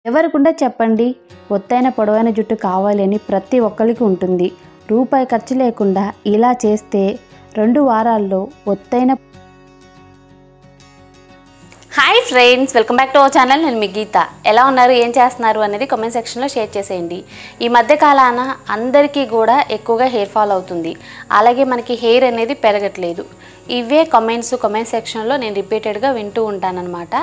ఎవరికుండా చెప్పండి, ఒత్తైన పొడవైన జుట్టు కావాలి అని ప్రతి ఒక్కరికి ఉంటుంది. రూపాయి ఖర్చు లేకుండా ఇలా చేస్తే 2 వారాల్లో ఒత్తైన. Hi friends, welcome back to our channel. నేను మీ గీత. ఎలా ఉన్నారు, ఏం చేస్తున్నారు అనేది కామెంట్ సెక్షన్లో షేర్ చేసేయండి. ఈ మధ్య కాలాన అందరికీ కూడా ఎక్కువగా హెయిర్ ఫాల్ అవుతుంది, అలాగే మనకి హెయిర్ అనేది పెరగట్లేదు. ఇవే కామెంట్ సెక్షన్లో నేను రిపీటెడ్గా వింటూ ఉంటానన్నమాట.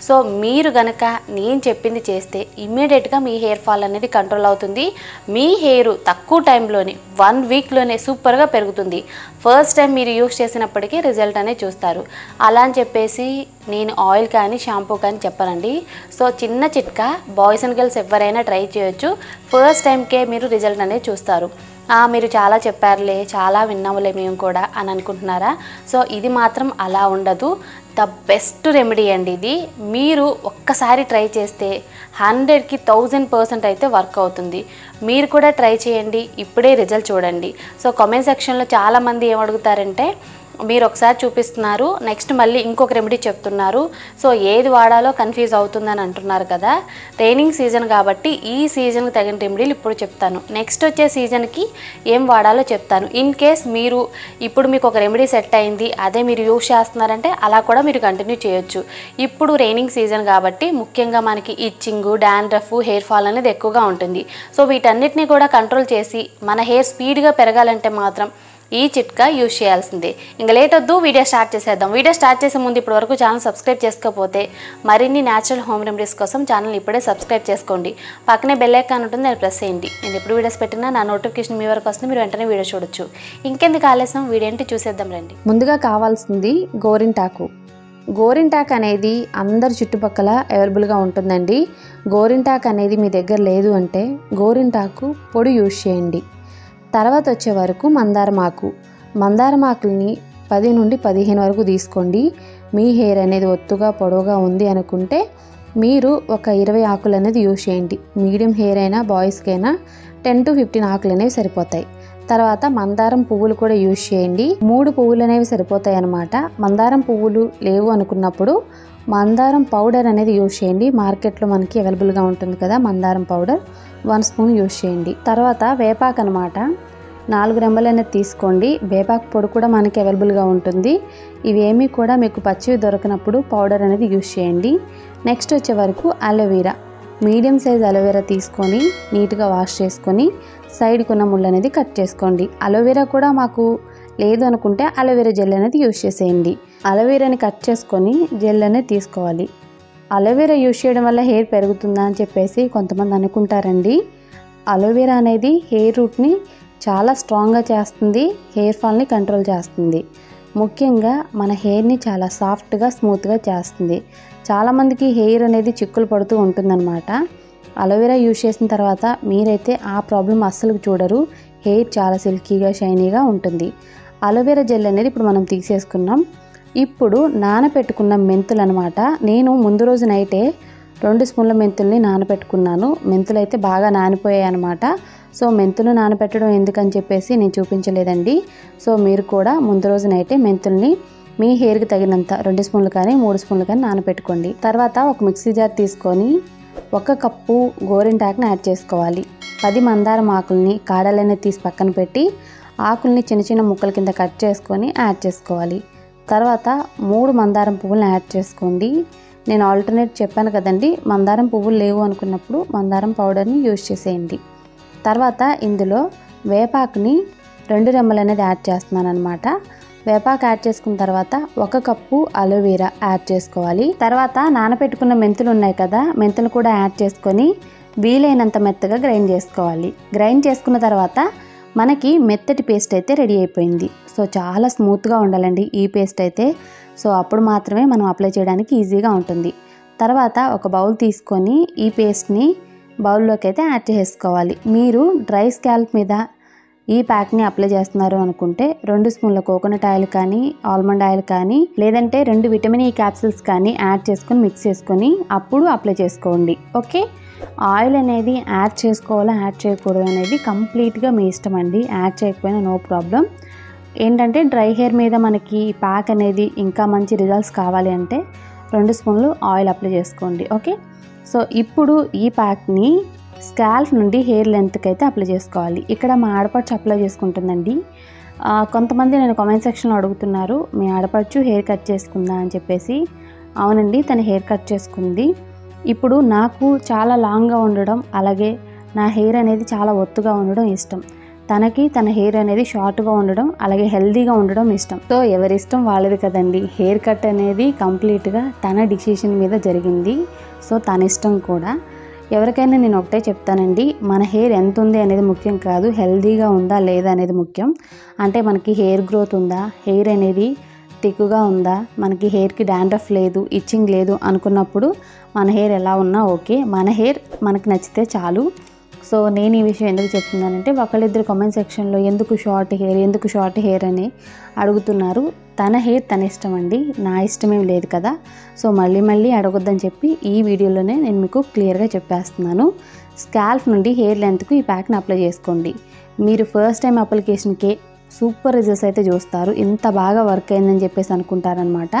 సో మీరు గనక నేను చెప్పింది చేస్తే ఇమ్మీడియట్గా మీ హెయిర్ ఫాల్ అనేది కంట్రోల్ అవుతుంది. మీ హెయిర్ తక్కువ టైంలోనే 1 వీక్లోనే సూపర్గా పెరుగుతుంది. ఫస్ట్ టైం మీరు యూస్ చేసినప్పటికీ రిజల్ట్ అనేది చూస్తారు. అలా అని చెప్పేసి నేను ఆయిల్ కానీ షాంపూ కానీ చెప్పనండి. సో చిన్న చిట్కా, బాయ్స్ అండ్ గర్ల్స్ ఎవరైనా ట్రై చేయొచ్చు. ఫస్ట్ టైంకే మీరు రిజల్ట్ అనేది చూస్తారు. మీరు చాలా చెప్పారులే, చాలా విన్నాములే మేము కూడా అని అనుకుంటున్నారా? సో ఇది మాత్రం అలా ఉండదు. ద బెస్ట్ రెమెడీ అండి ఇది. మీరు ఒక్కసారి ట్రై చేస్తే 100కి 1000% అయితే వర్క్ అవుతుంది. మీరు కూడా ట్రై చేయండి, ఇప్పుడే రిజల్ట్ చూడండి. సో కామెంట్ సెక్షన్లో చాలామంది ఏమడుగుతారంటే, మీరు ఒకసారి చూపిస్తున్నారు, నెక్స్ట్ మళ్ళీ ఇంకొక రెమెడీ చెప్తున్నారు, సో ఏది వాడాలో కన్ఫ్యూజ్ అవుతుందని అంటున్నారు కదా. రైనింగ్ సీజన్ కాబట్టి ఈ సీజన్కి తగిన రెమెడీలు ఇప్పుడు చెప్తాను. నెక్స్ట్ వచ్చే సీజన్కి ఏం వాడాలో చెప్తాను. ఇన్ కేస్ మీరు ఇప్పుడు మీకు ఒక రెమెడీ సెట్ అయింది, అదే మీరు యూస్ చేస్తున్నారంటే అలా కూడా మీరు కంటిన్యూ చేయొచ్చు. ఇప్పుడు రైనింగ్ సీజన్ కాబట్టి ముఖ్యంగా మనకి ఇచ్చింగ్, డాండ్రఫ్, హెయిర్ ఫాల్ అనేది ఎక్కువగా ఉంటుంది. సో వీటన్నిటిని కూడా కంట్రోల్ చేసి మన హెయిర్ స్పీడ్గా పెరగాలంటే మాత్రం ఈ చిట్కా యూజ్ చేయాల్సిందే. ఇంకా లేట్ వద్దు, వీడియో స్టార్ట్ చేసేద్దాం. వీడియో స్టార్ట్ చేసే ముందు ఇప్పటి వరకు ఛానల్ సబ్స్క్రైబ్ చేసుకోకపోతే మరిన్ని న్యాచురల్ హోమ్ రెమెడీస్ కోసం ఛానల్ ఇప్పుడే సబ్స్క్రైబ్ చేసుకోండి. పక్కనే బెల్ ఐకాన్ ఉంటుంది, దాన్ని ప్రెస్ చేయండి. నేను ఎప్పుడు వీడియోస్ పెట్టినా నా నోటిఫికేషన్ మీ వరకు వస్తుంది, మీరు వెంటనే వీడియో చూడొచ్చు. ఇంకెందుకు ఆలస్యం, వీడియో ఏంటి చూసేద్దాం రండి. ముందుగా కావాల్సింది గోరింటాకు. గోరింటాకు అనేది అందరి చుట్టుపక్కల అవైలబుల్గా ఉంటుందండి. గోరింటాకు అనేది మీ దగ్గర లేదు అంటే గోరింటాకు పొడి యూజ్ చేయండి. తర్వాత వచ్చే వరకు మందారం ఆకుల్ని 10 నుండి 15 వరకు తీసుకోండి. మీ హెయిర్ అనేది ఒత్తుగా పొడవుగా ఉంది అనుకుంటే మీరు ఒక 20 ఆకులు అనేది యూజ్ చేయండి. మీడియం హెయిర్ అయినా బాయ్స్కి అయినా 10 to 15 ఆకులు అనేవి సరిపోతాయి. తర్వాత మందారం పువ్వులు కూడా యూజ్ చేయండి. 3 పువ్వులు అనేవి సరిపోతాయి అన్నమాట. మందారం పువ్వులు లేవు అనుకున్నప్పుడు మందారం పౌడర్ అనేది యూజ్ చేయండి. మార్కెట్లో మనకి అవైలబుల్గా ఉంటుంది కదా మందారం పౌడర్, 1 స్పూన్ యూజ్ చేయండి. తర్వాత వేపాకు అనమాట, 4 రెమ్మలు అనేది తీసుకోండి. వేపాకు పొడి కూడా మనకి అవైలబుల్గా ఉంటుంది. ఇవేమీ కూడా మీకు పచ్చివి దొరకనప్పుడు పౌడర్ అనేది యూజ్ చేయండి. నెక్స్ట్ వచ్చే వరకు అలోవెరా, మీడియం సైజ్ అలోవెరా తీసుకొని నీట్గా వాష్ చేసుకొని సైడ్కి ఉన్న ముళ్ళు అనేది కట్ చేసుకోండి. అలోవెరా కూడా మాకు లేదు అనుకుంటే అలోవెరా జెల్ అనేది యూజ్ చేసేయండి. అలోవెరాని కట్ చేసుకొని జెల్ అనేది తీసుకోవాలి. అలోవెరా యూజ్ చేయడం వల్ల హెయిర్ పెరుగుతుందా అని చెప్పేసి కొంతమంది అనుకుంటారండి. అలోవెరా అనేది హెయిర్ రూట్ని చాలా స్ట్రాంగ్గా చేస్తుంది, హెయిర్ ఫాల్ని కంట్రోల్ చేస్తుంది. ముఖ్యంగా మన హెయిర్ని చాలా సాఫ్ట్గా, స్మూత్గా చేస్తుంది. చాలామందికి హెయిర్ అనేది చిక్కులు పడుతూ ఉంటుందన్నమాట. అలోవెరా యూజ్ చేసిన తర్వాత మీరైతే ఆ ప్రాబ్లం అస్సలు చూడరు. హెయిర్ చాలా సిల్కీగా, షైనీగా ఉంటుంది. అలోవెరా జెల్ అనేది ఇప్పుడు మనం తీసేసుకున్నాం. ఇప్పుడు నానబెట్టుకున్న మెంతులు అనమాట. నేను ముందు రోజు నైటే 2 స్పూన్ల మెంతుల్ని నానబెట్టుకున్నాను. మెంతులు అయితే బాగా నానిపోయాయి అనమాట. సో మెంతులు నానబెట్టడం ఎందుకని చెప్పేసి నేను చూపించలేదండి. సో మీరు కూడా ముందు రోజు నైటే మెంతుల్ని మీ హెయిర్కి తగినంత 2 స్పూన్లు కానీ 3 స్పూన్లు కానీ నానబెట్టుకోండి. తర్వాత ఒక మిక్సీ జార్ తీసుకొని 1 కప్పు గోరింటాకుని యాడ్ చేసుకోవాలి. 10 మందారం ఆకుల్ని కాడలనే తీసి పక్కన పెట్టి ఆకుల్ని చిన్న చిన్న ముక్కల కింద కట్ చేసుకొని యాడ్ చేసుకోవాలి. తర్వాత 3 మందారం పువ్వులను యాడ్ చేసుకోండి. నేను ఆల్టర్నేట్ చెప్పాను కదండి, మందారం పువ్వులు లేవు అనుకున్నప్పుడు మందారం పౌడర్ని యూజ్ చేసేయండి. తర్వాత ఇందులో వేపాకుని 2 రెమ్మలు అనేది యాడ్ చేస్తున్నాను అనమాట. వేపాకు యాడ్ చేసుకున్న తర్వాత 1 కప్పు అలోవెరా యాడ్ చేసుకోవాలి. తర్వాత నానబెట్టుకున్న మెంతులు ఉన్నాయి కదా, మెంతులు కూడా యాడ్ చేసుకొని వీలైనంత మెత్తగా గ్రైండ్ చేసుకోవాలి. గ్రైండ్ చేసుకున్న తర్వాత మనకి మెత్తటి పేస్ట్ అయితే రెడీ అయిపోయింది. సో చాలా స్మూత్గా ఉండాలండి ఈ పేస్ట్ అయితే. సో అప్పుడు మాత్రమే మనం అప్లై చేయడానికి ఈజీగా ఉంటుంది. తర్వాత ఒక బౌల్ తీసుకొని ఈ పేస్ట్ని బౌల్లోకి అయితే యాడ్ చేసుకోవాలి. మీరు డ్రై స్కాల్ప్ మీద ఈ ప్యాక్ని అప్లై చేస్తున్నారు అనుకుంటే 2 స్పూన్ల కోకోనట్ ఆయిల్ కానీ, ఆల్మండ్ ఆయిల్ కానీ, లేదంటే 2 విటమిన్ ఈ క్యాప్సిల్స్ కానీ యాడ్ చేసుకొని మిక్స్ చేసుకొని అప్పుడు అప్లై చేసుకోండి. ఓకే, ఆయిల్ అనేది యాడ్ చేసుకోవాలా యాడ్ చేయకూడదు అనేది కంప్లీట్గా మీ ఇష్టం అండి. యాడ్ చేయకపోయినా నో ప్రాబ్లం. ఏంటంటే డ్రై హెయిర్ మీద మనకి ప్యాక్ అనేది ఇంకా మంచి రిజల్ట్స్ కావాలి అంటే 2 స్పూన్లు ఆయిల్ అప్లై చేసుకోండి. ఓకే, సో ఇప్పుడు ఈ ప్యాక్ని స్కాల్ఫ్ నుండి హెయిర్ లెంత్కి అయితే అప్లై చేసుకోవాలి. ఇక్కడ మా ఆడపడుచు అప్లై చేసుకుంటుందండి. కొంతమంది నేను కామెంట్ సెక్షన్లో అడుగుతున్నారు, మీ ఆడపడుచు హెయిర్ కట్ చేసుకుందా అని చెప్పేసి. అవునండి, తను హెయిర్ కట్ చేసుకుంది. ఇప్పుడు నాకు చాలా లాంగ్గా ఉండడం, అలాగే నా హెయిర్ అనేది చాలా ఒత్తుగా ఉండడం ఇష్టం. తనకి తన హెయిర్ అనేది షార్ట్గా ఉండడం, అలాగే హెల్దీగా ఉండడం ఇష్టం. సో ఎవరి ఇష్టం వాళ్ళది కదండి. హెయిర్ కట్ అనేది కంప్లీట్గా తన డిసిషన్ మీద జరిగింది. సో తన ఇష్టం కూడా. ఎవరికైనా నేను ఒకటే చెప్తానండి, మన హెయిర్ ఎంత ఉంది అనేది ముఖ్యం కాదు, హెల్దీగా ఉందా లేదా అనేది ముఖ్యం. అంటే మనకి హెయిర్ గ్రోత్ ఉందా, హెయిర్ అనేది థిక్గా ఉందా, మనకి హెయిర్కి డాండ్రఫ్ లేదు, ఇచ్చింగ్ లేదు అనుకున్నప్పుడు మన హెయిర్ ఎలా ఉన్నా ఓకే. మన హెయిర్ మనకు నచ్చితే చాలు. సో నేను ఈ విషయం ఎందుకు చెప్తున్నానంటే, ఒకళ్ళిద్దరు కామెంట్ సెక్షన్లో ఎందుకు షార్ట్ హెయిర్ అని అడుగుతున్నారు. తన హెయిర్ తన ఇష్టం అండి, నా ఇష్టమేం లేదు కదా. సో మళ్ళీ అడగొద్దని చెప్పి ఈ వీడియోలోనే నేను మీకు క్లియర్గా చెప్పేస్తున్నాను. స్కాల్ఫ్ నుండి హెయిర్ లెంత్కు ఈ ప్యాక్ని అప్లై చేసుకోండి. మీరు ఫస్ట్ టైం అప్లికేషన్కే సూపర్ రిజల్ట్స్ అయితే చూస్తారు. ఇంత బాగా వర్క్ అయిందని చెప్పేసి అనుకుంటారనమాట.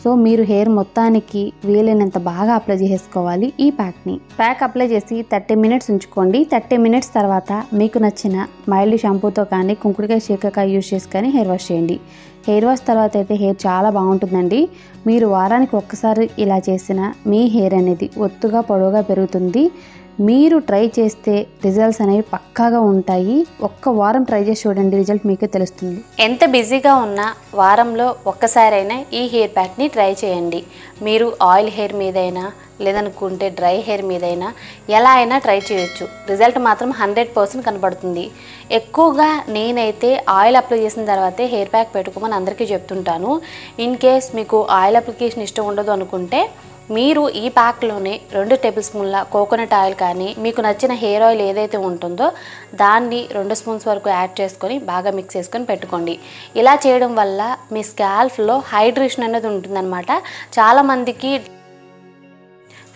సో మీరు హెయిర్ మొత్తానికి వీలైనంత బాగా అప్లై చేసుకోవాలి ఈ ప్యాక్ని. ప్యాక్ అప్లై చేసి 30 మినిట్స్ ఉంచుకోండి. 30 మినిట్స్ తర్వాత మీకు నచ్చిన మైల్డ్ షాంపూతో కానీ కుంకుడుకాయ శీకాకాయ యూజ్ చేసి కానీ హెయిర్ వాష్ చేయండి. హెయిర్ వాష్ తర్వాత అయితే హెయిర్ చాలా బాగుంటుందండి. మీరు వారానికి ఒక్కసారి ఇలా చేసిన మీ హెయిర్ అనేది ఒత్తుగా పొడవుగా పెరుగుతుంది. మీరు ట్రై చేస్తే రిజల్ట్స్ అనేవి పక్కాగా ఉంటాయి. ఒక్క వారం ట్రై చేసి చూడండి, రిజల్ట్ మీకే తెలుస్తుంది. ఎంత బిజీగా ఉన్నా వారంలో ఒక్కసారైనా ఈ హెయిర్ ప్యాక్ని ట్రై చేయండి. మీరు ఆయిల్ హెయిర్ మీదైనా లేదనుకుంటే డ్రై హెయిర్ మీదైనా ఎలా అయినా ట్రై చేయొచ్చు. రిజల్ట్ మాత్రం 100% కనబడుతుంది. ఎక్కువగా నేనైతే ఆయిల్ అప్లై చేసిన తర్వాతే హెయిర్ ప్యాక్ పెట్టుకోమని అందరికీ చెప్తుంటాను. ఇన్ కేస్ మీకు ఆయిల్ అప్లికేషన్ ఇష్టం ఉండదు అనుకుంటే మీరు ఈ ప్యాక్లోనే 2 టేబుల్ స్పూన్ల కోకోనట్ ఆయిల్ కానీ మీకు నచ్చిన హెయిర్ ఆయిల్ ఏదైతే ఉంటుందో దాన్ని 2 స్పూన్స్ వరకు యాడ్ చేసుకొని బాగా మిక్స్ చేసుకొని పెట్టుకోండి. ఇలా చేయడం వల్ల మీ స్కాల్ఫ్లో హైడ్రేషన్ అనేది ఉంటుందన్నమాట. చాలామందికి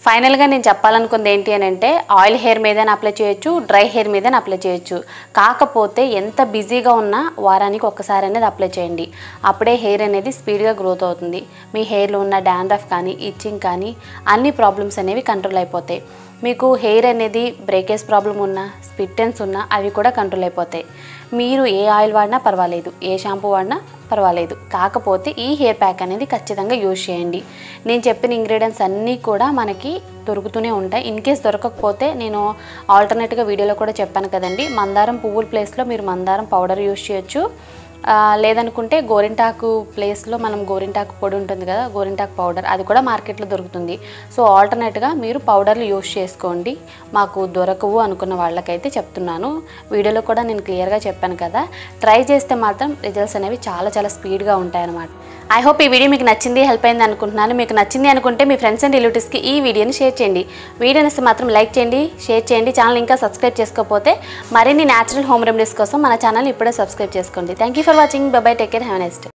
ఫైనల్గా నేను చెప్పాలనుకుంది ఏంటి అని అంటే, ఆయిల్ హెయిర్ మీదైనా అప్లై చేయొచ్చు, డ్రై హెయిర్ మీదైనా అప్లై చేయొచ్చు. కాకపోతే ఎంత బిజీగా ఉన్నా వారానికి ఒక్కసారి అనేది అప్లై చేయండి. అప్పుడే హెయిర్ అనేది స్పీడ్గా గ్రోత్ అవుతుంది. మీ హెయిర్లో ఉన్న డాండ్రఫ్ కానీ ఇచ్చింగ్ కానీ అన్ని ప్రాబ్లమ్స్ అనేవి కంట్రోల్ అయిపోతాయి. మీకు హెయిర్ అనేది బ్రేకేజ్ ప్రాబ్లం ఉన్నా, స్ప్లిట్ ఎండ్స్ ఉన్నా అవి కూడా కంట్రోల్ అయిపోతాయి. మీరు ఏ ఆయిల్ వాడినా పర్వాలేదు, ఏ షాంపూ వాడినా పర్వాలేదు. కాకపోతే ఈ హెయిర్ ప్యాక్ అనేది ఖచ్చితంగా యూజ్ చేయండి. నేను చెప్పిన ఇంగ్రీడియంట్స్ అన్నీ కూడా మనకి దొరుకుతూనే ఉంటాయి. ఇన్ కేస్ దొరకకపోతే నేను ఆల్టర్నేట్గా వీడియోలో కూడా చెప్పాను కదండి, మందారం పువ్వుల ప్లేస్లో మీరు మందారం పౌడర్ యూజ్ చేయొచ్చు. లేదనుకుంటే గోరింటాకు ప్లేస్లో మనం గోరింటాకు పొడి ఉంటుంది కదా, గోరింటాకు పౌడర్, అది కూడా మార్కెట్లో దొరుకుతుంది. సో ఆల్టర్నేట్గా మీరు పౌడర్లు యూజ్ చేసుకోండి. మాకు దొరకవు అనుకున్న వాళ్ళకైతే చెప్తున్నాను. వీడియోలో కూడా నేను క్లియర్గా చెప్పాను కదా. ట్రై చేస్తే మాత్రం రిజల్ట్స్ అనేవి చాలా స్పీడ్గా ఉంటాయన్నమాట. ఐ హోప్ ఈ వీడియో మీకు నచ్చింది, హెల్ప్ అయింది అనుకుంటున్నాను. మీకు నచ్చింది అనుకుంటే మీ ఫ్రెండ్స్ అండ్ రిలేటివ్స్కి ఈ వీడియోని షేర్ చేయండి. వీడియో నచ్చితే మాత్రం లైక్ చేయండి, షేర్ చేయండి. ఛానల్ ఇంకా సబ్స్క్రైబ్ చేసుకోకపోతే మరిన్ని న్యాచురల్ హోమ్ రెమెడీస్ కోసం మన ఛానల్ ఇప్పుడే సబ్స్క్రైబ్ చేసుకోండి. Thank you for watching. By by, take care, have a nice day.